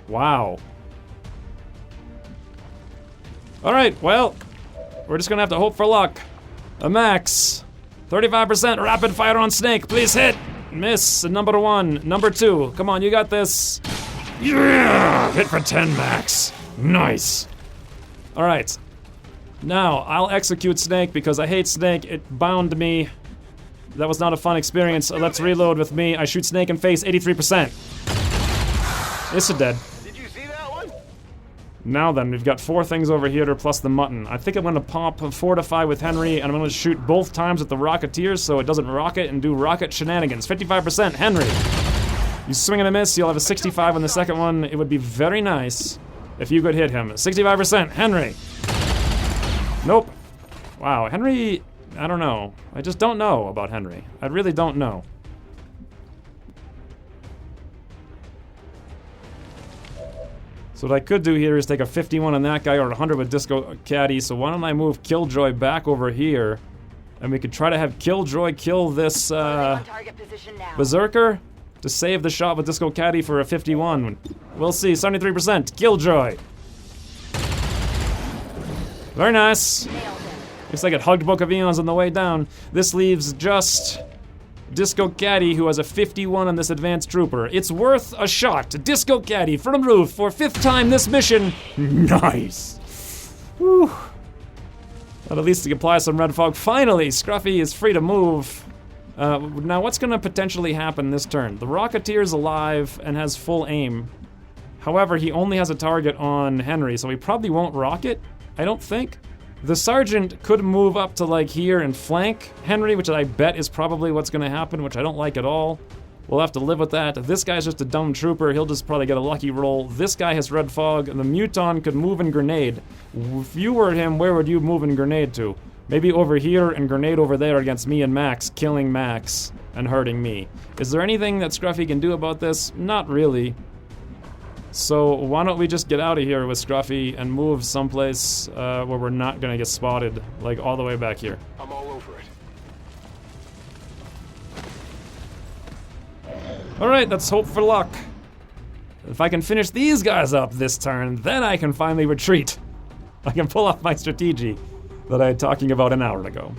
Wow. Alright, well, we're just gonna have to hope for luck. A max. 35% rapid fire on Snake. Please hit. Miss. Number 1. Number 2. Come on, you got this. Yeah! Hit for 10 max. Nice. Alright. Now, I'll execute Snake because I hate Snake. It bound me. That was not a fun experience. Let's reload with me. I shoot Snake in face, 83%. It's a dead. Did you see that one? Now then, we've got 4 things over here plus the mutton. I think I'm gonna pop Fortify with Henry, and I'm gonna shoot both times at the Rocketeers so it doesn't rocket and do rocket shenanigans. 55%, Henry. You swing and a miss, you'll have a 65 on the second one. It would be very nice if you could hit him. 65%, Henry. Nope. Wow, Henry, I don't know. I just don't know about Henry. I really don't know. So what I could do here is take a 51 on that guy or a 100 with Disco Caddy. So why don't I move Killjoy back over here, and we could try to have Killjoy kill this Berserker to save the shot with Disco Caddy for a 51. We'll see. 73%. Killjoy. Very nice. Looks like it hugged Book of Eons on the way down. This leaves just Disco Caddy, who has a 51 on this advanced trooper. It's worth a shot. Disco Caddy from the roof for 5th time this mission. Nice. Whew. Well, at least to apply some red fog. Finally, Scruffy is free to move. Now, what's going to potentially happen this turn? The Rocketeer's alive and has full aim. However, he only has a target on Henry, so he probably won't rocket, I don't think. The Sergeant could move up to like here and flank Henry, which I bet is probably what's gonna happen, which I don't like at all. We'll have to live with that. This guy's just a dumb trooper, he'll just probably get a lucky roll. This guy has red fog, and the Muton could move and grenade. If you were him, where would you move and grenade to? Maybe over here and grenade over there against me and Max, killing Max and hurting me. Is there anything that Scruffy can do about this? Not really. So why don't we just get out of here with Scruffy and move someplace where we're not gonna get spotted, like all the way back here. I'm all over it. Alright, let's hope for luck. If I can finish these guys up this turn, then I can finally retreat. I can pull off my strategy that I had talking about an hour ago.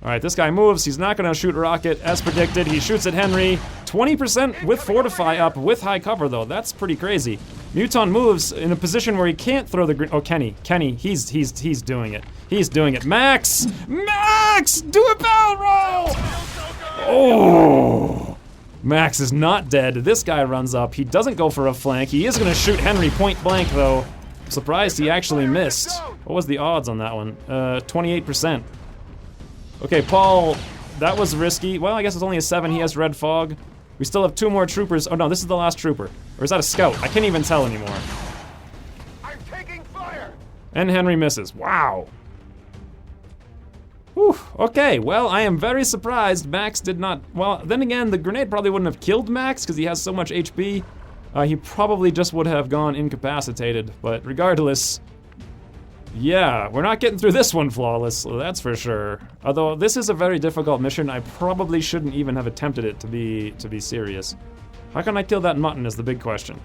Alright, this guy moves. He's not going to shoot a rocket as predicted. He shoots at Henry. 20% with Fortify up with high cover, though. That's pretty crazy. Muton moves in a position where he can't throw the... Oh, Kenny. Kenny, he's doing it. He's doing it. Max! Max! Do a barrel roll! Oh! Max is not dead. This guy runs up. He doesn't go for a flank. He is going to shoot Henry point blank, though. I'm surprised he actually missed. What was the odds on that one? 28%. Okay, Paul, that was risky. Well, I guess it's only a 7. He has red fog. We still have 2 more troopers. Oh no, this is the last trooper. Or is that a scout? I can't even tell anymore. I'm taking fire. And Henry misses. Wow. Whew. Okay, well, I am very surprised Max did not... Well, then again, the grenade probably wouldn't have killed Max because he has so much HP. He probably just would have gone incapacitated. But regardless... Yeah, we're not getting through this one flawless, that's for sure. Although this is a very difficult mission, I probably shouldn't even have attempted it to be serious. How can I kill that mutton is the big question.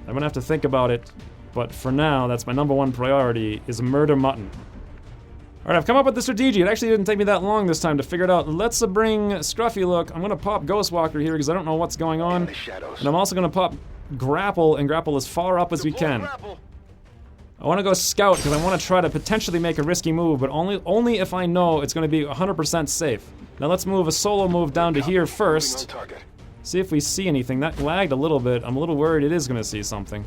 I'm gonna have to think about it, but for now, that's my #1 priority, is murder mutton. Alright, I've come up with the strategy. It actually didn't take me that long this time to figure it out. Let's bring Scruffy look. I'm gonna pop Ghostwalker here because I don't know what's going on. And I'm also gonna pop Grapple and grapple as far up as we can. Grapple. I want to go scout because I want to try to potentially make a risky move, but only if I know it's going to be 100% safe. Now let's move a solo move down to here first. See if we see anything. That lagged a little bit. I'm a little worried it is going to see something.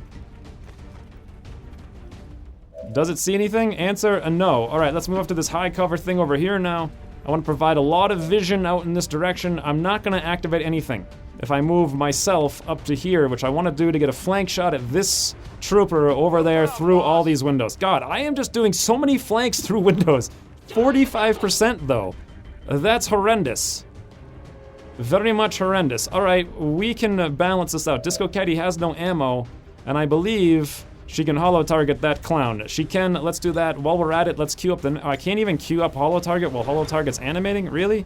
Does it see anything? Answer a no. Alright, let's move up to this high cover thing over here now. I want to provide a lot of vision out in this direction. I'm not going to activate anything. If I move myself up to here, which I want to do to get a flank shot at this trooper over there through all these windows. God, I am just doing so many flanks through windows. 45% though. That's horrendous. Very much horrendous. Alright, we can balance this out. Disco Caddy has no ammo, and I believe she can holo target that clown. She can. Let's do that. While we're at it, let's queue up the... I can't even queue up holo target while holo target's animating? Really?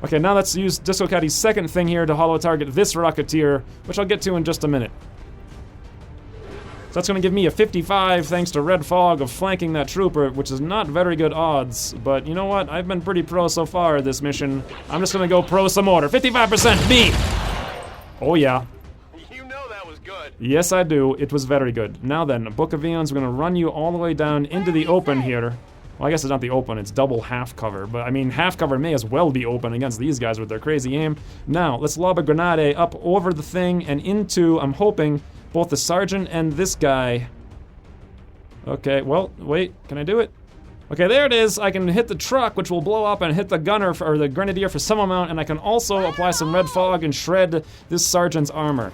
Okay, now let's use Disco Caddy's second thing here to holo target this Rocketeer, which I'll get to in just a minute. So that's going to give me a 55 thanks to Red Fog of flanking that trooper, which is not very good odds. But you know what? I've been pretty pro so far this mission. I'm just going to go pro some order. 55% me! Oh yeah. You know that was good. Yes, I do. It was very good. Now then, Book of Eons, we're going to run you all the way down into the open here. Well, I guess it's not the open, it's double half cover. But I mean, half cover may as well be open against these guys with their crazy aim. Now, let's lob a grenade up over the thing and into, I'm hoping, both the sergeant and this guy. Okay, well, wait, can I do it? Okay, there it is. I can hit the truck, which will blow up, and hit the gunner, or the grenadier for some amount, and I can also apply some red fog and shred this sergeant's armor.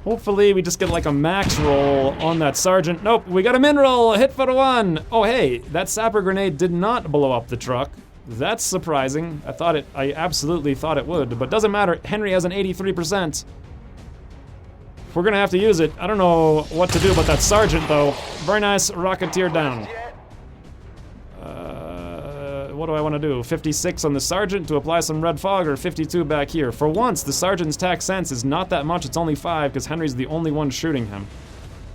Hopefully, we just get like a max roll on that sergeant. Nope, we got a min roll, a hit for the one. Oh, hey, that sapper grenade did not blow up the truck. That's surprising. I absolutely thought it would, but doesn't matter. Henry has an 83%. We're gonna have to use it. I don't know what to do about that sergeant, though. Very nice, Rocketeer down. What do I want to do? 56 on the sergeant to apply some red fog, or 52 back here? For once, the sergeant's tax sense is not that much. It's only 5 because Henry's the only one shooting him.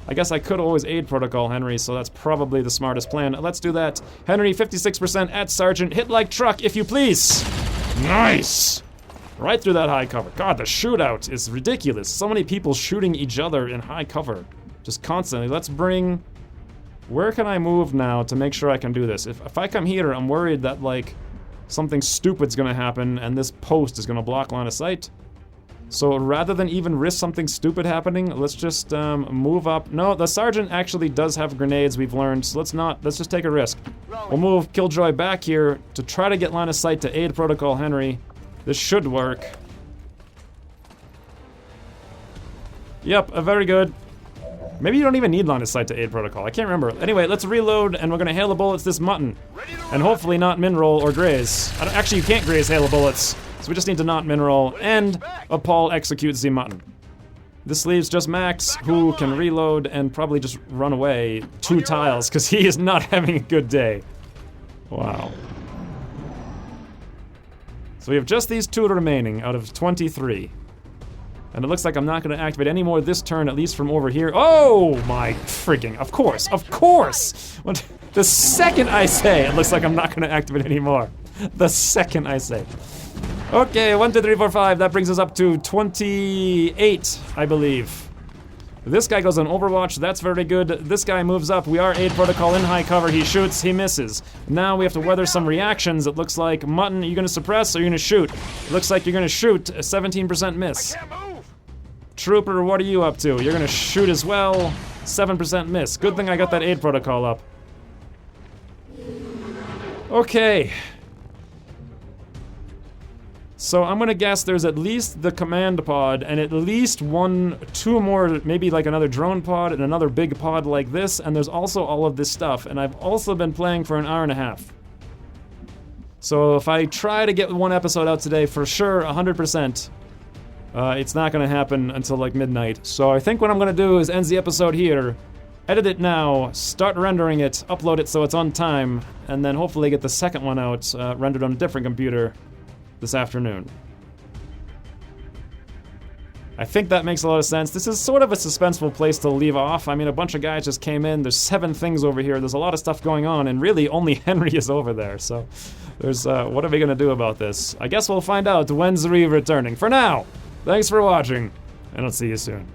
I guess I could always aid protocol Henry, so that's probably the smartest plan. Let's do that. Henry, 56% at sergeant. Hit like truck, if you please. Nice. Right through that high cover. God, the shootout is ridiculous. So many people shooting each other in high cover. Just constantly. Let's bring... Where can I move now to make sure I can do this? If I come here, I'm worried that, like, something stupid's gonna happen and this post is gonna block line of sight. So rather than even risk something stupid happening, let's just move up. No, the sergeant actually does have grenades, we've learned, so let's just take a risk. We'll move Killjoy back here to try to get line of sight to aid Protocol Henry. This should work. Yep, very good. Maybe you don't even need line of sight to aid protocol. I can't remember. Anyway, let's reload, and we're gonna hail the bullets this mutton. And hopefully not min-roll or graze. Actually, you can't graze hail the bullets, so we just need to not min-roll and Paul execute the mutton. This leaves just Max, who can reload and probably just run away 2 tiles, because he is not having a good day. Wow. So we have just these 2 remaining out of 23. And it looks like I'm not going to activate any more this turn, at least from over here. Oh my freaking, of course. The second I say, it looks like I'm not going to activate any more. The second I say. Okay, 1, 2, 3, 4, 5, that brings us up to 28, I believe. This guy goes on Overwatch, that's very good. This guy moves up, we are aid protocol in high cover, he shoots, he misses. Now we have to weather some reactions, it looks like. Mutton, are you gonna suppress or are you gonna shoot? It looks like you're gonna shoot, a 17% miss. Trooper, what are you up to? You're gonna shoot as well, 7% miss. Good thing I got that aid protocol up. Okay. So I'm gonna guess there's at least the command pod and at least 1, 2 more, maybe like another drone pod and another big pod like this, and there's also all of this stuff, and I've also been playing for an hour and a half. So if I try to get 1 episode out today, for sure, 100%, it's not gonna happen until like midnight. So I think what I'm gonna do is end the episode here, edit it now, start rendering it, upload it so it's on time, and then hopefully get the second one out, rendered on a different computer this afternoon. I think that makes a lot of sense. This is sort of a suspenseful place to leave off. I mean, a bunch of guys just came in, there's 7 things over here, there's a lot of stuff going on, and really only Henry is over there, so there's, what are we gonna do about this? I guess we'll find out when Xavier returning. For now, thanks for watching, and I'll see you soon.